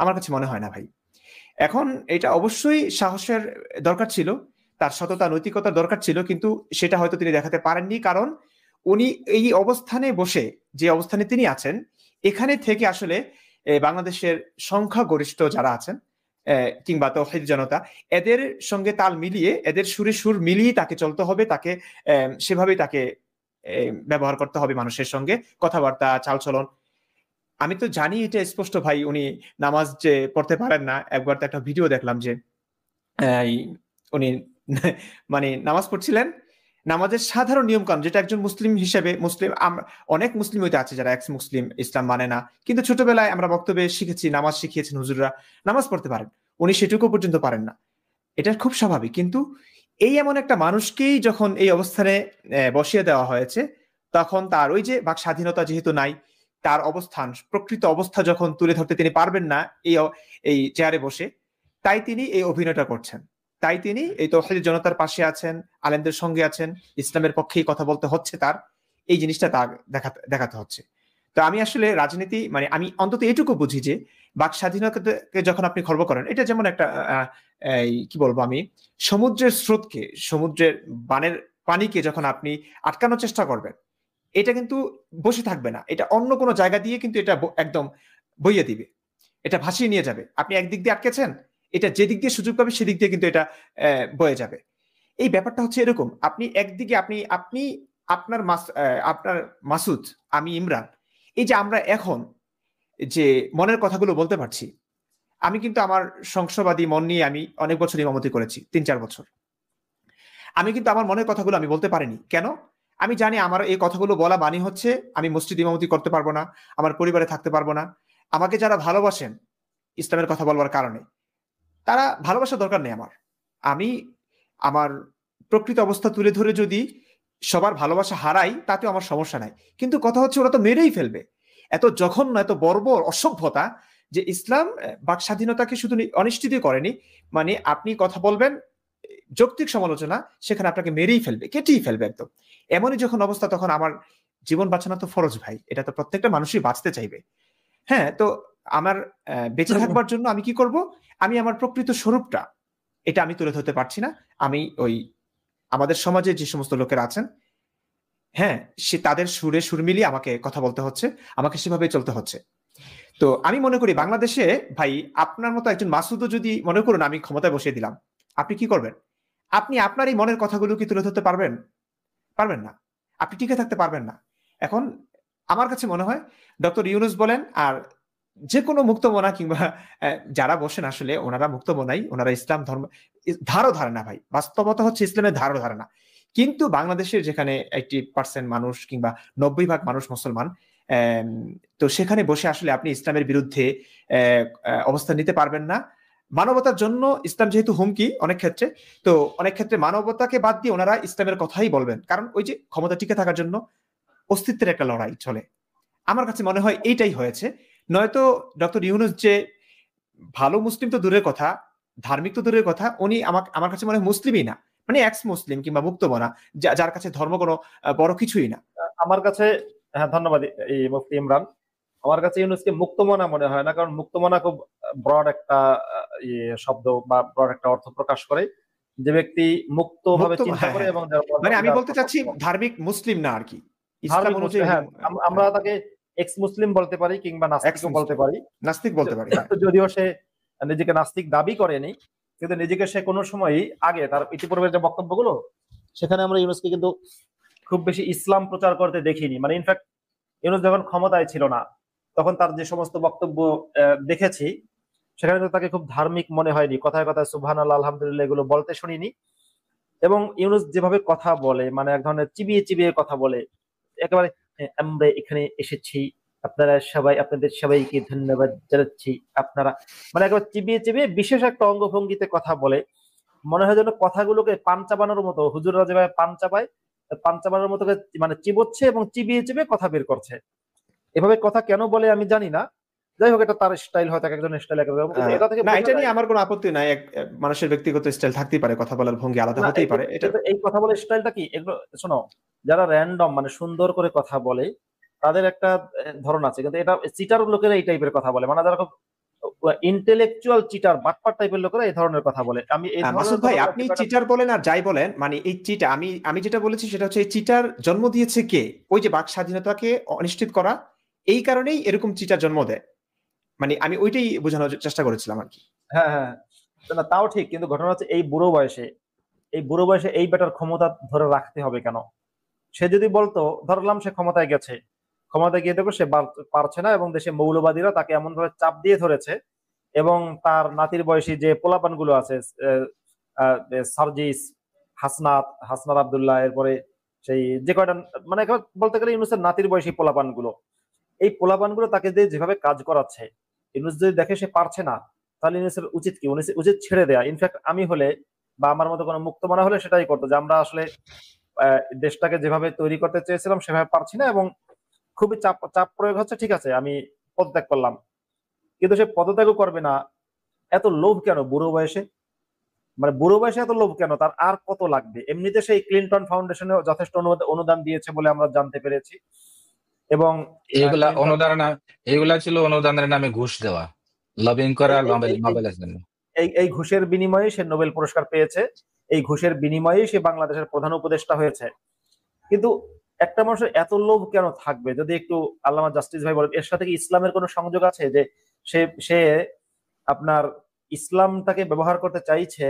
C: আমার কাছে মনে হয় না ভাই। এখন এটা অবশ্যই সাহসের দরকার ছিল, তার সততা নৈতিকতার দরকার ছিল, কিন্তু সেটা হয়তো তিনি দেখাতে পারেননি। কারণ উনি এই অবস্থানে বসে, যে অবস্থানে তিনি আছেন, এখানে থেকে আসলে বাংলাদেশের সংখ্যাগরিষ্ঠ যারা আছেন, কিংবা তৌহিদ জনতা, এদের সঙ্গে তাল মিলিয়ে, এদের সুরে সুর মিলিয়ে তাকে চলতে হবে, তাকে সেভাবেই তাকে ব্যবহার করতে হবে মানুষের সঙ্গে, কথাবার্তা, চালচলন। আমি তো জানি এটা স্পষ্ট ভাই, উনি নামাজ যে পড়তে পারেন না। একবার তো একটা ভিডিও দেখলাম যে উনি মানে নামাজ পড়ছিলেন, নামাজের সাধারণ নিয়ম কানুন, যেটা একজন মুসলিম হিসেবে, অনেক মুসলিম হইতে আছে যারা এক্স মুসলিম, ইসলাম মানে না, কিন্তু ছোটবেলায় আমরা বক্তব্যে শিখেছি, নামাজ শিখিয়েছেন হুজুররা, নামাজ পড়তে পারেন, উনি সেটুকু পর্যন্ত পারেন না। এটা খুব স্বাভাবিক। কিন্তু এই এমন একটা মানুষকেই যখন এই অবস্থানে বসিয়ে দেওয়া হয়েছে, তখন তার ওই যে বাক স্বাধীনতা যেহেতু নাই, তার অবস্থান, প্রকৃত অবস্থা যখন তুলে ধরতে তিনি পারবেন না এই চেয়ারে বসে, তাই তিনি এই অভিনয়টা করছেন। তাই তিনি এই তৌহিদি জনতার পাশে আছেন, আলেমদের সঙ্গে আছেন, ইসলামের পক্ষেই কথা বলতে হচ্ছে তার, এই জিনিসটা তার দেখাতে হচ্ছে। তো আমি আসলে রাজনীতি, মানে আমি অন্তত এটুকু বুঝি যে বাক স্বাধীনতাকে যখন আপনি খর্ব করেন, এটা যেমন একটা কি বলবো আমি, সমুদ্রের স্রোতকে, সমুদ্রের বানের পানিকে যখন আপনি আটকানোর চেষ্টা করবেন, এটা কিন্তু বসে থাকবে না, এটা অন্য কোনো জায়গা দিয়ে কিন্তু এটা একদম বইয়ে দিবে, এটা ভাসিয়ে নিয়ে যাবে। আপনি একদিক দিয়ে আটকেছেন, এটা যেদিক দিয়ে সুযোগ পাবে সেদিক দিয়ে কিন্তু এটা বয়ে যাবে। এই ব্যাপারটা হচ্ছে এরকম, আপনি একদিকে আপনি আপনি আপনার আপনার মাসুদ, আমি ইমরান, এই যে আমরা এখন যে মনের কথাগুলো বলতে পারছি, আমি কিন্তু আমার সংশয়বাদী মন নিয়ে আমি অনেক বছর ইমামতি করেছি, 3-4 বছর। আমি কিন্তু আমার মনের কথাগুলো আমি বলতে পারিনি। কেন? আমি জানি আমার এই কথাগুলো বলা মানে হচ্ছে আমি মসজিদ ইমামতি করতে পারবো না, আমার পরিবারে থাকতে পারবো না। আমাকে যারা ভালোবাসেন ইসলামের কথা বলবার কারণে, তারা ভালোবাসার দরকার নেই আমার। আমি আমার প্রকৃত অবস্থা তুলে ধরে যদি সবার ভালোবাসা হারাই, তাতেও আমার সমস্যা নাই। কিন্তু কথা হচ্ছে ওরা তো মেরেই ফেলবে। এত জঘন্য, এত বর্বর অসভ্যতা যে ইসলাম বাক স্বাধীনতাকে শুধু অনিশ্চিত করেনি, মানে আপনি কথা বলবেন যৌক্তিক সমালোচনা, সেখানে আপনাকে মেরেই ফেলবে, কেটেই ফেলবে একদম। এমনই যখন অবস্থা, তখন আমার জীবন বাঁচানো তো ফরজ ভাই, এটা তো প্রত্যেকটা মানুষই বাঁচতে চাইবে। হ্যাঁ, তো আমার বেঁচে থাকবার জন্য আমি কি করব? আমি আমার প্রকৃত স্বরূপটা, এটা আমি তুলে ধরতে পারছি না। আমি ওই আমাদের সমাজে যে সমস্ত লোকেরা আছেন, হ্যাঁ, সে তাদের সুরে সুর মিলিয়ে আমাকে কথা বলতে হচ্ছে, আমাকে সেভাবে চলতে হচ্ছে। তো আমি মনে করি বাংলাদেশে ভাই, আপনার মতো একজন মাসুদও যদি মনে করুন আমি ক্ষমতায় বসিয়ে দিলাম, আপনি কি করবেন? আপনি আপনার এই মনের কথাগুলো কি তুলে ধরতে পারবেন? পারবেন না। আপনি টিকে থাকতে পারবেন না। এখন আমার কাছে মনে হয় ডক্টর ইউনূস বলেন আর যে কোনো মুক্তমনা কিংবা যারা বসেন আসলে ওনারা মুক্তমনাই, ওনারা ইসলাম ধর্ম ধারও ধারে না ভাই। বাস্তবতা হচ্ছে ইসলামের ধারও ধারে না। কিন্তু বাংলাদেশের যেখানে 80% মানুষ কিংবা 90% মানুষ মুসলমান, তো সেখানে বসে আসলে আপনি ইসলামের বিরুদ্ধে অবস্থান নিতে পারবেন না। মানবতার জন্য ইসলাম যেহেতু হুমকি অনেক ক্ষেত্রে, তো অনেক ক্ষেত্রে মানবতাকে বাদ দিয়ে ওনারা ইসলামের কথাই বলবেন, কারণ ওই যে ক্ষমতা টিকে থাকার জন্য অস্তিত্বের একটা লড়াই চলে। আমার কাছে মনে হয় এইটাই হয়েছে। নয়তো ডক্টর ইউনূস যে ভালো মুসলিম তো দূরের কথা, ধার্মিক তো দূরের কথা, উনি আমার কাছে মনে হয় মুসলিমই না, মানে এক্স মুসলিম কিংবা মুক্তমনা, যার কাছে ধর্ম কোনো বড় কিছুই না।
A: আমার কাছে, হ্যাঁ ধন্যবাদ এই মুফতি ইমরান। আমার কাছে ইউনূসকে মুক্তমনা মনে হয় না, কারণ মুক্তমনা খুব ব্রড একটা শব্দ বা ব্রড একটা অর্থ প্রকাশ করে। যে ব্যক্তি মুক্ত ভাবে চিন্তা করে এবং
C: মানে আমি বলতে চাচ্ছি ধার্মিক মুসলিম না আর কি, ইসলাম অনুযায়ী।
A: হ্যাঁ, আমরা তাকে এক্স মুসলিম বলতে পারি কিংবা নাস্তিকও বলতে পারি,
C: নাস্তিক বলতে পারি।
A: যদিও সে নিজেকে নাস্তিক দাবি করেনি, কিন্তু নিজেকে সে কোনো সময়ই আগে তার ইতিপূর্বের যে বক্তব্যগুলো, সেখানে আমরা ইউনূসকে কিন্তু খুব বেশি ইসলাম প্রচার করতে দেখিনি। মানে ইনফ্যাক্ট ইউনূস যখন ক্ষমতায় ছিল না, তখন তার যে সমস্ত বক্তব্য দেখেছি, সেখানে তাকে খুব ধার্মিক মনে হয়নি। কথায় কথায় সুবহানাল্লাহ, আলহামদুলিল্লাহ এগুলো বলতে শুনিনি। এবং ইউনূস যেভাবে কথা বলে, মানে এক ধরনের চিবিয়ে চিবিয়ে কথা বলে, একেবারে আমরা এখানে এসেছি, আপনারা সবাই, আপনাদের সবাইকে ধন্যবাদ জানাচ্ছি, আপনারা, মানে একেবারে চিবিয়ে চিবিয়ে বিশেষ একটা অঙ্গভঙ্গিতে কথা বলে। মনে হয় যেন কথাগুলোকে পান চাবানোর মতো, হুজুররা যেভাবে পান চাবায়, পান চাবানোর মতো মানে চিবোচ্ছে এবং চিবিয়ে চিবিয়ে কথা বের করছে। এভাবে কথা কেন বলে আমি জানি না। যাই হোক, এটা তার স্টাইল, হয়তো একজনের স্টাইল একরকম। এটা থেকে
C: না, এটা নিয়ে আমার কোনো আপত্তি নাই। মানুষের ব্যক্তিগত স্টাইল থাকতেই পারে, কথা বলার ভঙ্গি আলাদা হতেই পারে। এটা
A: এই কথা বলার স্টাইলটা কি, এগুলো শোনো, যারা র্যান্ডম মানে সুন্দর করে কথা বলে তাদের একটা ধরন আছে, কিন্তু এটা চিটার লোকেরা এই টাইপের কথা বলে, মানে যারা খুব ইন্টেলেকচুয়াল চিটার, বাটপার টাইপের লোকেরা এই ধরনের কথা বলে। আমি এই
C: মাসুদ ভাই, আপনি চিটার বলেন আর যাই বলেন, মানে এই চিটা, আমি যেটা বলেছি সেটা হচ্ছে এই চিটার জন্ম দিয়েছে কে? ওই যে বাক স্বাধীনতাকে অনিশ্চিত করা, এই কারণেই এরকম চিটার জন্ম দেয়। মানে আমি ওইটাই বোঝানোর চেষ্টা করেছিলাম আর কি।
A: হ্যাঁ হ্যাঁ, না তাও ঠিক, কিন্তু ঘটনা হচ্ছে এই বুড়ো বয়সে এই বেটার ক্ষমতা ধরে রাখতে হবে কেন? সে যদি বলতো, ধরলাম সে ক্ষমতায় গেছে, ক্ষমতায় গিয়ে দেখো সে পারছে না, এবং দেশে মৌলবাদীরা তাকে এমন ভাবে চাপ দিয়ে ধরেছে, এবং তার নাতির বয়সী যে পোলাপান গুলো আছে, সার্জিস, হাসনাত আব্দুল্লাহ, এরপরে সেই যে কয়টা, মানে বলতে গেলে ইউনূসের নাতির বয়সী পোলাপান গুলো, এই পোলাপান গুলো তাকে দিয়ে যেভাবে কাজ করাচ্ছে, ইউনূস যদি দেখে সে পারছে না, তাহলে ইউনূসের উচিত কি? উচিত ছেড়ে দেয়া। ইনফ্যাক্ট আমি হলে বা আমার মতো কোনো মুক্তমনা হলে সেটাই করতো, যে আমরা আসলে দেশটাকে যেভাবে তৈরি করতে চেয়েছিলাম সেভাবে পারছি না, এবং খুবই চাপ প্রয়োগ হচ্ছে, ঠিক আছে আমি পদত্যাগ করলাম। কিন্তু সে পদত্যাগও করবে না। এত লোভ কেন বুড়ো বয়সে? মানে বুড়ো বয়সে এত লোভ কেন? তার আর কত লাগবে? এমনিতে সেই ক্লিনটন ফাউন্ডেশনে যথেষ্ট অনুদান দিয়েছে বলে আমরা জানতে পেরেছি। এবং
B: এগুলা ছিল অনুদানের নামে ঘুষ দেওয়া, লবিং করা নোবেলের জন্য।
A: এই ঘুষের বিনিময়ে সে নোবেল পুরস্কার পেয়েছে, এই ঘুষের বিনিময়ে সে বাংলাদেশের প্রধান উপদেষ্টা হয়েছে। কিন্তু একটা মানুষের এত লোভ কেন থাকবে? যদি একটু আল্লামা জাস্টিস ভাই বলেন, এর সাথে কি ইসলামের কোনো সংযোগ আছে? যে সে আপনার ইসলামটাকে ব্যবহার করতে চাইছে,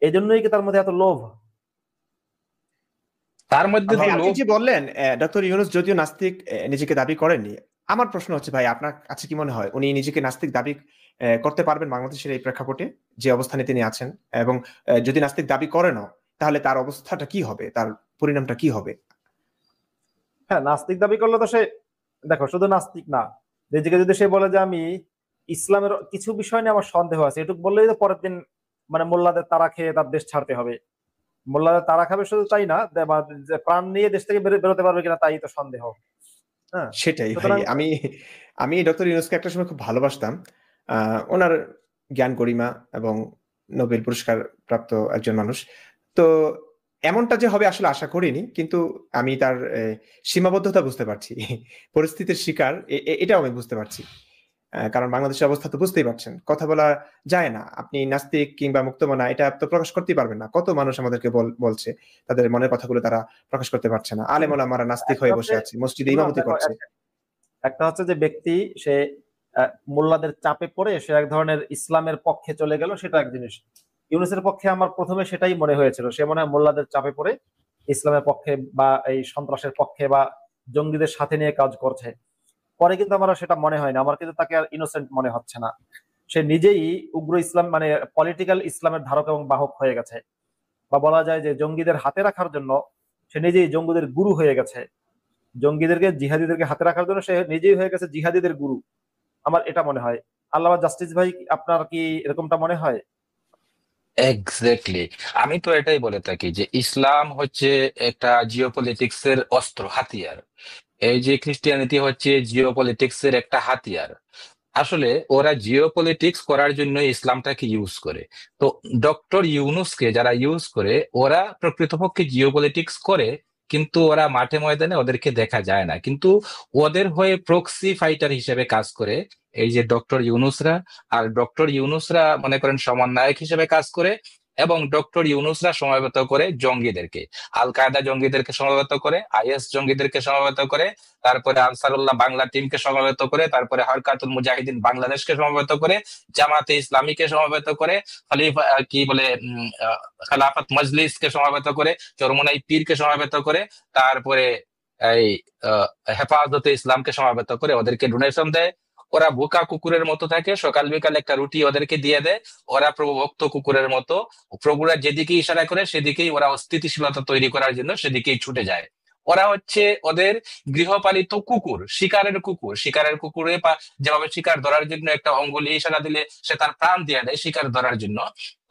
A: এই জন্যই কি তার মধ্যে এত লোভ?
B: তার মধ্যে
C: আপনি যে বললেন ডক্টর ইউনূস যদিও নাস্তিক নিজেকে দাবি করেননি, আমার প্রশ্ন হচ্ছে ভাই, আপনার কাছে কি মনে হয় উনি নিজেকে নাস্তিক দাবি করতে পারবেন বাংলাদেশের এই প্রেক্ষাপটে যে অবস্থানে তিনি আছেন? এবং যদি নাস্তিক দাবি করেনও, তাহলে তার অবস্থাটা কি হবে, তার পরিণামটা কি হবে?
A: হ্যাঁ, নাস্তিক দাবি করলে তো সে, দেখো, শুধু নাস্তিক না, নিজেকে যদি সে বলে যে আমি ইসলামের কিছু বিষয় নিয়ে আমার সন্দেহ আছে, এটুকু বললেই তো পরের দিন মানে মোল্লাদের তারা খেয়ে তার দেশ ছাড়তে হবে। মোল্লাদের তারা খাবে শুধু তাই না, বা যে প্রাণ নিয়ে দেশ থেকে বেরোতে পারবে কিনা তাই তো সন্দেহ। হ্যাঁ,
C: সেটাই ভাই,
A: সুতরাং
C: আমি ডক্টর ইউনূসকে একটা সময় খুব ভালোবাসতাম। ওনার জ্ঞান গরিমা এবং নোবেল পুরস্কার প্রাপ্ত একজন মানুষ। তো এমনটা যে হবে আসলে আশা করিনি, কিন্তু আমি তার সীমাবদ্ধতা বুঝতে পারছি, পরিস্থিতির শিকার এটাও আমি বুঝতে পারছি। কারণ বাংলাদেশের অবস্থা তো বুঝতেই পারছেন, কথা বলা যায় না, আপনি নাস্তিক কিংবা মুক্তমনা এটা তো প্রকাশ করতেই পারবেন না। কত মানুষ আমাদেরকে বলছে তাদের মনের কথাগুলো তারা প্রকাশ করতে পারছে না, আলেম ওলামারা নাস্তিক
A: একটা
C: হয়ে
A: হচ্ছে,
C: বসে আছে, মসজিদে
A: শুনুন,
C: ইমামতি
A: দেখো,
C: করছে।
A: একটা হচ্ছে যে ব্যক্তি সে মোল্লাদের চাপে পড়ে সে এক ধরনের ইসলামের পক্ষে চলে গেল, সেটা এক জিনিস। ইউনূসের পক্ষে আমার প্রথমে সেটাই মনে হয়েছিল, সে মনে হয় মোল্লাদের চাপে পড়ে ইসলামের পক্ষে বা এই সন্ত্রাসের পক্ষে বা জঙ্গিদের সাথে নিয়ে কাজ করছে। পরে কিন্তু আমার আর সেটা মনে হয় না, আমার কিন্তু তাকে আর ইনোসেন্ট মনে হচ্ছে না। সে নিজেই উগ্র ইসলাম মানে পলিটিক্যাল ইসলামের ধারক এবং বাহক হয়ে গেছে, বা বলা যায় যে জঙ্গিদের হাতে রাখার জন্য সে নিজেই জঙ্গিদের গুরু হয়ে গেছে। জঙ্গিদেরকে, জিহাদিদেরকে হাতে রাখার জন্য সে নিজেই হয়ে গেছে জিহাদিদের গুরু। আমার এটা মনে হয়। আল্লামা জাস্টিস ভাই, আপনার কি এরকমটা মনে হয়?
B: এক্স্যাক্টলি, আমি তো এটাই বলে থাকি যে ইসলাম হচ্ছে একটা জিওপলিটিক্স এর অস্ত্র, হাতিয়ার। এই যে খ্রিস্টিয়ানিটি হচ্ছে জিওপলিটিক্স এর একটা হাতিয়ার। আসলে ওরা জিওপলিটিক্স করার জন্য ইসলামটাকে ইউজ করে। তো ডক্টর ইউনূসকে যারা ইউজ করে, ওরা প্রকৃতপক্ষে জিওপলিটিক্স করে, কিন্তু ওরা মাঠে ময়দানে ওদেরকে দেখা যায় না, কিন্তু ওদের হয়ে প্রক্সি ফাইটার হিসেবে কাজ করে এই যে ডক্টর ইউনূসরা। আর ডক্টর ইউনূসরা মনে করেন সমন্বয়ক হিসেবে কাজ করে, এবং ডক্টর ইউনূসরা সমবেত করে জঙ্গিদেরকে, আল কায়দা জঙ্গিদেরকে সমবেত করে, আইএস জঙ্গিদেরকে সমবেত করে, তারপরে আনসারুল্লাহ বাংলা টিমকে সমবেত করে, তারপরে হরকাতুল মুজাহিদিন বাংলাদেশকে সমবেত করে, জামাতে ইসলামীকে সমবেত করে, খলিফা কি বলে খেলাফত মজলিসকে সমবেত করে, চরমোনাই পীরকে সমবেত করে, তারপরে এই হেফাজতে ইসলামকে সমবেত করে ওদেরকে ডোনেশন দেয়। ওরা বোকা কুকুরের মতো থাকে, সকাল বিকাল একটা রুটি ওদেরকে দিয়ে দেয়। ওরা প্রভুভক্ত কুকুরের মতো, প্রভুরা যেদিকে ইশারা করে সেদিকেই ওরা অস্থিতিশীলতা তৈরি করার জন্য সেদিকেই ছুটে যায়। ওরা হচ্ছে ওদের গৃহপালিত কুকুর, শিকারের কুকুর। শিকারের কুকুরে যেভাবে শিকার ধরার জন্য একটা অঙ্গুলি ইশারা দিলে সে তার প্রাণ দিয়ে দেয় শিকার ধরার জন্য।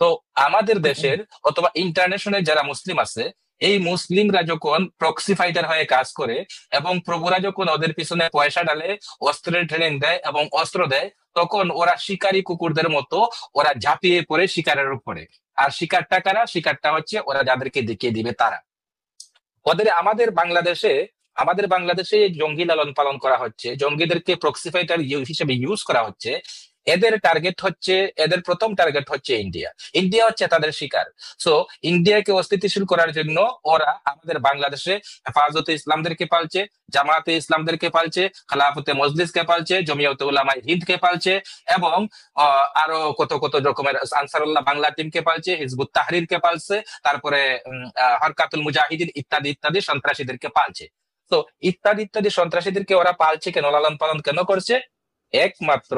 B: তো আমাদের দেশের অথবা ইন্টারন্যাশনাল যারা মুসলিম আছে, এই মুসলিমরা যখন প্রক্সি ফাইটার হয়ে কাজ করে এবং প্রভুরা যখন ওদের পিছনে পয়সা ডালে, অস্ত্রের ট্রেনিং দেয় এবং অস্ত্র দেয়, তখন ওরা শিকারী কুকুরদের মতো ওরা ঝাঁপিয়ে পড়ে শিকারের উপরে। আর শিকারটা কারা? শিকারটা হচ্ছে ওরা যাদেরকে দেখিয়ে দিবে তারা। আমাদের বাংলাদেশে জঙ্গি লালন পালন করা হচ্ছে, জঙ্গিদেরকে প্রক্সি ফাইটার হিসেবে ইউজ করা হচ্ছে। এদের টার্গেট হচ্ছে, এদের প্রথম টার্গেট হচ্ছে ইন্ডিয়া। ইন্ডিয়া হচ্ছে তাদের শিকার। সো ইন্ডিয়াকে অস্থিতিশীল করার জন্য ওরা আমাদের বাংলাদেশে হেফাজতে ইসলামদেরকে পালছে, জামাতে ইসলামদেরকে পালছে, খেলাফতে মজলিসকে পালছে, জমিয়তে উলামায়ে হিন্দকে পালছে, এবং আরো কত কত রকমের আনসারুল্লাহ বাংলা টিমকে পালছে, হিজবুত তাহরিরকে পালছে, তারপরে হরকাতুল মুজাহিদিন ইত্যাদি ইত্যাদি সন্ত্রাসীদেরকে পালছে। তো ইত্যাদি ইত্যাদি সন্ত্রাসীদেরকে ওরা পালছে কেন, লালন পালন কেন করছে? একমাত্র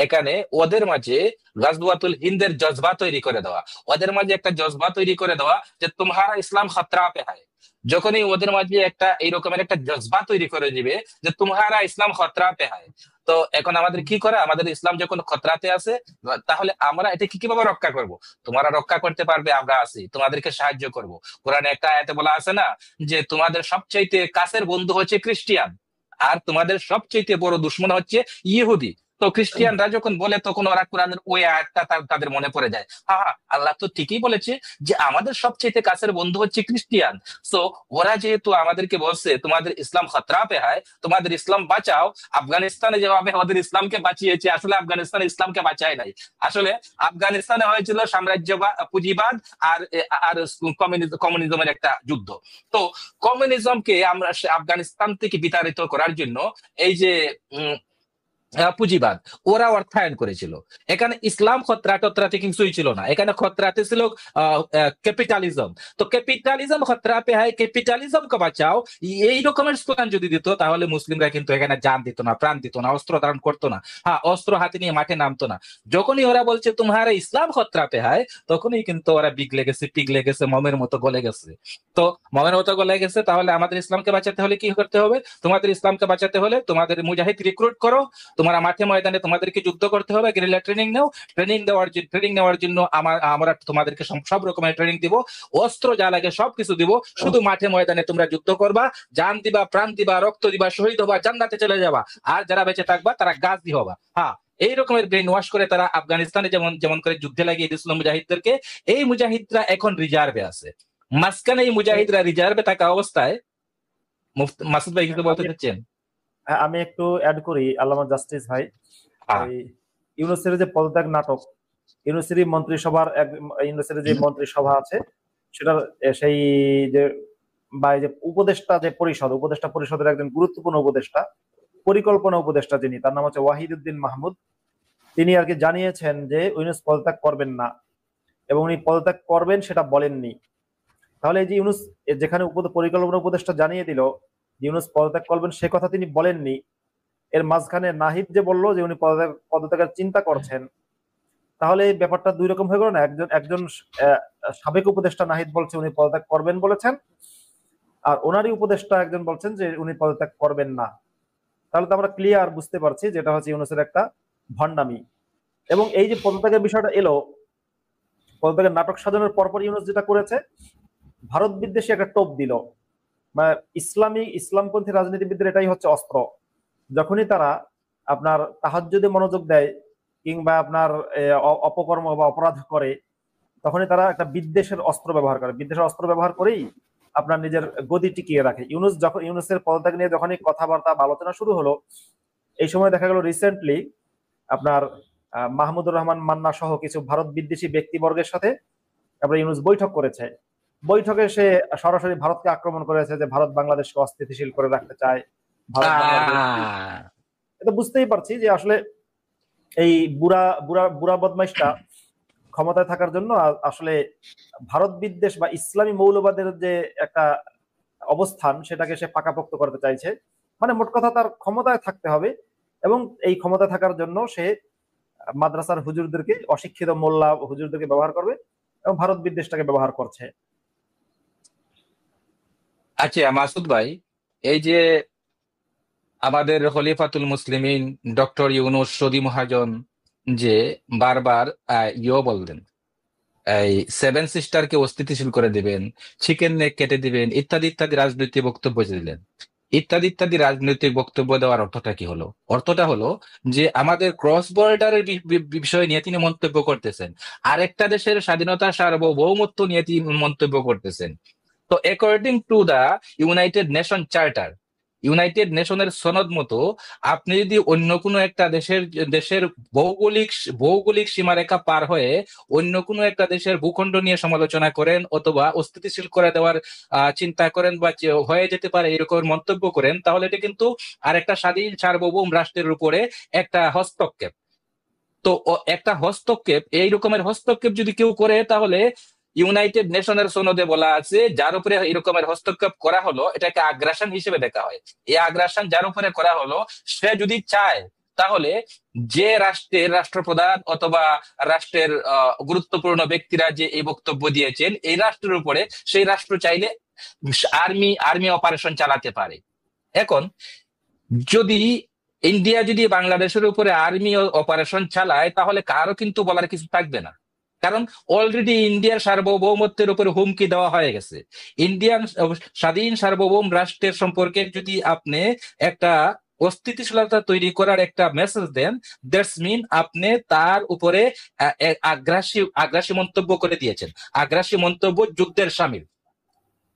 B: এখানে ওদের মাঝে গাজওয়াতুল হিন্দের জজবা তৈরি করে দেওয়া, ওদের মাঝে একটা জজবা তৈরি করে দেওয়া যে তোমারা ইসলাম খতরা পে হায়। যখনই ওদের মাঝে একটা এইরকমের একটা জজবা তৈরি করে দিবে যে তোমারা ইসলাম খতরা পে হায়, তো এখন আমাদের কি করা? আমাদের ইসলাম যখন খতরাতে আছে, তাহলে আমরা এটা কিভাবে রক্ষা করব? তোমরা রক্ষা করতে পারবে, আমরা আছি, তোমাদেরকে সাহায্য করব। কোরআনে একটা আয়াতে বলা আছে না, যে তোমাদের সবচাইতে কাছের বন্ধু হচ্ছে খ্রিস্টিয়ান, আর তোমাদের সবচেয়ে বড় দুশ্মন হচ্ছে ইহুদি। তো খ্রিস্টিয়ানরা যখন বলে, তখন ওরা কোরআনের ওই আয়াতটা তাদের মনে পড়ে যায়। হ্যাঁ, আল্লাহ তো ঠিকই বলেছে যে আমাদের সবচেয়ে কাছের বন্ধু হচ্ছে খ্রিস্টিয়ান। সো ওরা যেহেতু আমাদেরকে বলছে তোমাদের ইসলাম খতরা পে হয়, তোমাদের ইসলাম বাঁচাও, আফগানিস্তানে যেভাবে আমাদের ইসলামকে বাঁচিয়েছে, আসলে আফগানিস্তান ইসলামকে বাঁচায় নাই। আসলে আফগানিস্তানে হয়েছিল সাম্রাজ্যবাদ, পুঁজিবাদ আর আর কমিউনিজমের একটা যুদ্ধ। তো কমিউনিজমকে আমরা আফগানিস্তান থেকে বিতাড়িত করার জন্য এই যে পুঁজিবাদ, ওরা অর্থায়ন করেছিল। এখানে ইসলাম খতরা টতরাতে কিছুই ছিল না, এখানে খতরাতে ছিল ক্যাপিটালিজম। তো ক্যাপিটালিজম খতরা পে হয়, ক্যাপিটালিজম কে বাঁচাও, এই রকমের স্লোগান যদি দিত তাহলে মুসলিমরা কিন্তু এখানে জান দিত না, প্রাণ দিত না, অস্ত্র ধারণ করতো না, হ্যাঁ অস্ত্র হাতে নিয়ে মাঠে নামতো না। যখনই ওরা বলছে তোমার ইসলাম খতরা পে হয়, তখনই কিন্তু ওরা বিগলে গেছে, পিগলে গেছে, মমের মতো গলে গেছে। তো মমের মতো গলে গেছে, তাহলে আমাদের ইসলামকে বাঁচাতে হলে কি করতে হবে? তোমাদের ইসলামকে বাঁচাতে হলে তোমাদের মুজাহিদ রিক্রুট করো, তোমরা মাঠে ময়দানে তোমাদেরকে যুদ্ধ করতে হবে, গেরিলা ট্রেনিং নাও, ট্রেনিং নেওয়ার জন্য আমরা তোমাদেরকে সব রকমের ট্রেনিং দিব, অস্ত্র যা লাগে সবকিছু দিব, শুধু মাঠে ময়দানে তোমরা যুদ্ধ করবা, জান দিবা, প্রাণ দিবা, রক্ত দিবা, শহীদ হবা, জান্নাতে চলে যাবা, আর যারা বেঁচে থাকবা তারা গাজী হবা। হ্যাঁ, এই রকমের ব্রেন ওয়াশ করে তারা আফগানিস্তানে যেমন করে যুদ্ধে লাগিয়ে দিয়েছিল মুজাহিদদেরকে। এই মুজাহিদরা এখন রিজার্ভে আছে। মাঝখানে এই মুজাহিদরা রিজার্ভে থাকা অবস্থায় মাসুদ ভাই কিছু বলতে চাচ্ছেন?
A: আমি একটু অ্যাড করি, আল্লামা জাস্টিস ভাই। ইউনুসের যে পদত্যাগ নাটক, ইউনুসের মন্ত্রিসভার ইউনুসের যে মন্ত্রিসভা আছে সেটার সেই যে বা এই যে উপদেষ্টা পরিষদের একজন গুরুত্বপূর্ণ উপদেষ্টা, পরিকল্পনা উপদেষ্টা যিনি, তার নাম হচ্ছে ওয়াহিদুদ্দিন মাহমুদ। তিনি আর কি জানিয়েছেন যে ইউনুস পদত্যাগ করবেন না, এবং উনি পদত্যাগ করবেন সেটা বলেননি। তাহলে এই যে ইউনুস যেখানে পরিকল্পনা উপদেষ্টা জানিয়ে দিল ইউনুস পদত্যাগ করবেন, সে কথা তিনি বলেননি। এর মাঝখানে নাহিদ যে বললো যে উনি পদত্যাগের চিন্তা করছেন, তাহলে এই ব্যাপারটা দুই রকম হয়ে গেল না? একজন সাবেক উপদেষ্টা নাহিদ বলছে উনি পদত্যাগ করবেন বলেছেন, আর ওনারই উপদেষ্টা একজন বলছেন যে উনি পদত্যাগ করবেন না। তাহলে তো আমরা ক্লিয়ার বুঝতে পারছি যেটা হচ্ছে ইউনুসের একটা ভণ্ডামি। এবং এই যে পদত্যাগের বিষয়টা এলো, পদত্যাগের নাটক সাজানোর পরপর ইউনুস যেটা করেছে, ভারত বিদ্বেষী একটা টোপ দিল। ইসলামপন্থী রাজনীতিবিদদের এটাই হচ্ছে অস্ত্র। যখনই তারা আপনার তাহাজ্জুদে মনোযোগ দেয় কিংবা আপনার অপকর্ম বা অপরাধ করে, তখনই তারা একটা বিদ্বেষের অস্ত্র ব্যবহার করে। বিদ্বেষের অস্ত্র ব্যবহার করেই আপনার নিজের গদি টিকিয়ে রাখে। ইউনুসের পদত্যাগ নিয়ে যখনই কথাবার্তা বা আলোচনা শুরু হলো, এই সময় দেখা গেল রিসেন্টলি আপনার মাহমুদুর রহমান মান্না সহ কিছু ভারত বিদ্বেষী ব্যক্তিবর্গের সাথে আপনার ইউনুস বৈঠক করেছে। বৈঠকে সে সরাসরি ভারতকে আক্রমণ করেছে যে ভারত বাংলাদেশকে অস্থিতিশীল করে রাখতে চায়। এটা বুঝতেই পারছি যে আসলে এই বুড়া বদমাইশটা ক্ষমতায় থাকার জন্য আসলে ভারত বিদ্বেষ বা ইসলামী মৌলবাদের যে একটা অবস্থান সেটাকে সে পাকাপোক্ত করতে চাইছে। মানে মোট কথা তার ক্ষমতায় থাকতে হবে, এবং এই ক্ষমতায় থাকার জন্য সে মাদ্রাসার হুজুরদেরকে, অশিক্ষিত মোল্লা হুজুরদেরকে ব্যবহার করবে, এবং ভারত বিদ্বেষটাকে ব্যবহার করছে।
B: আচ্ছা মাসুদ ভাই, এই যে আমাদের খলিফাতুল মুসলিমিন ডক্টর ইউনূস সদি মহাজন যে বারবার বললেন এই 7 সিস্টারকে অস্থিতিশীল করে দিবেন, চিকেন নেক কেটে দিবেন, ইত্যাদি ইত্যাদি রাজনৈতিক বক্তব্য দিলেন। ইত্যাদি ইত্যাদি রাজনৈতিক বক্তব্য দেওয়ার অর্থটা কি হলো? অর্থটা হলো যে আমাদের ক্রস বর্ডারের বিষয় নিয়ে তিনি মন্তব্য করতেছেন, আরেকটা দেশের স্বাধীনতা সার্বভৌমত্ব নিয়ে তিনি মন্তব্য করতেছেন। তো according to the United Nation charter, United নেশনের সনদ মতো আপনি যদি অন্য কোনো একটা দেশের ভৌগোলিক সীমারেখা পার হয়ে অন্য কোনো একটা দেশের ভূখণ্ড নিয়ে সমালোচনা করেন অথবা অস্থিতিশীল করে দেওয়ার চিন্তা করেন বা হয়ে যেতে পারে এরকম মন্তব্য করেন, তাহলে এটা কিন্তু আরেকটা স্বাধীন সার্বভৌম রাষ্ট্রের উপরে একটা হস্তক্ষেপ। তো একটা হস্তক্ষেপ, এই রকমের হস্তক্ষেপ যদি কেউ করে, তাহলে ইউনাইটেড নেশনের সনদে বলা আছে যার উপরে এরকমের হস্তক্ষেপ করা হলো এটাকে আগ্রাসন হিসেবে দেখা হয়। এই আগ্রাসন যার উপরে করা হলো সে যদি চায়, তাহলে যে রাষ্ট্রের রাষ্ট্রপ্রধান অথবা রাষ্ট্রের গুরুত্বপূর্ণ ব্যক্তিরা যে এই বক্তব্য দিয়েছেন, এই রাষ্ট্রের উপরে সেই রাষ্ট্র চাইলে আর্মি অপারেশন চালাতে পারে। এখন যদি ইন্ডিয়া যদি বাংলাদেশের উপরে আর্মি অপারেশন চালায়, তাহলে কারো কিন্তু বলার কিছু থাকবে না, কারণ অলরেডি ইন্ডিয়ার সার্বভৌমত্বের উপরে হুমকি দেওয়া হয়ে গেছে। ইন্ডিয়ান স্বাধীন সার্বভৌম রাষ্ট্রের সম্পর্কে যদি আপনি একটা অস্থিতিশীলতা তৈরি করার একটা মেসেজ দেন, দ্যাটস মিন আপনি তার উপরে আগ্রাসী মন্তব্য করে দিয়েছেন। আগ্রাসী মন্তব্য যুদ্ধের শামিল।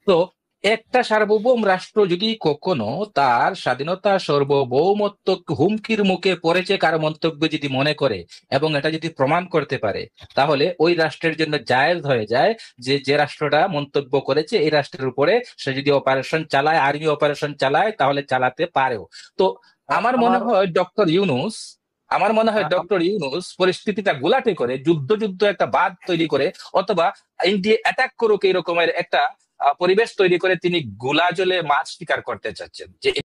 B: তো একটা সার্বভৌম রাষ্ট্র যদি কখনো তার স্বাধীনতা সার্বভৌমত্ব হুমকির মুখে পড়েছে কারো মন্তব্য যদি মনে করে এবং এটা যদি প্রমাণ করতে পারে, তাহলে ওই রাষ্ট্রের জন্য জায়েজ হয়ে যায় যে রাষ্ট্রটা মন্তব্য করেছে এই রাষ্ট্রের উপরে সে যদি অপারেশন চালায়, আর্মি অপারেশন চালায়, তাহলে চালাতে পারেও। তো আমার মনে হয় ডক্টর ইউনূস পরিস্থিতিটা গোলাটে করে যুদ্ধ একটা বাদ তৈরি করে অথবা ইন্ডিয়া অ্যাটাক করুক এরকমের একটা পরিবেশ তৈরি করে তিনি গোলা জলে মাছ শিকার করতে চাচ্ছেন যে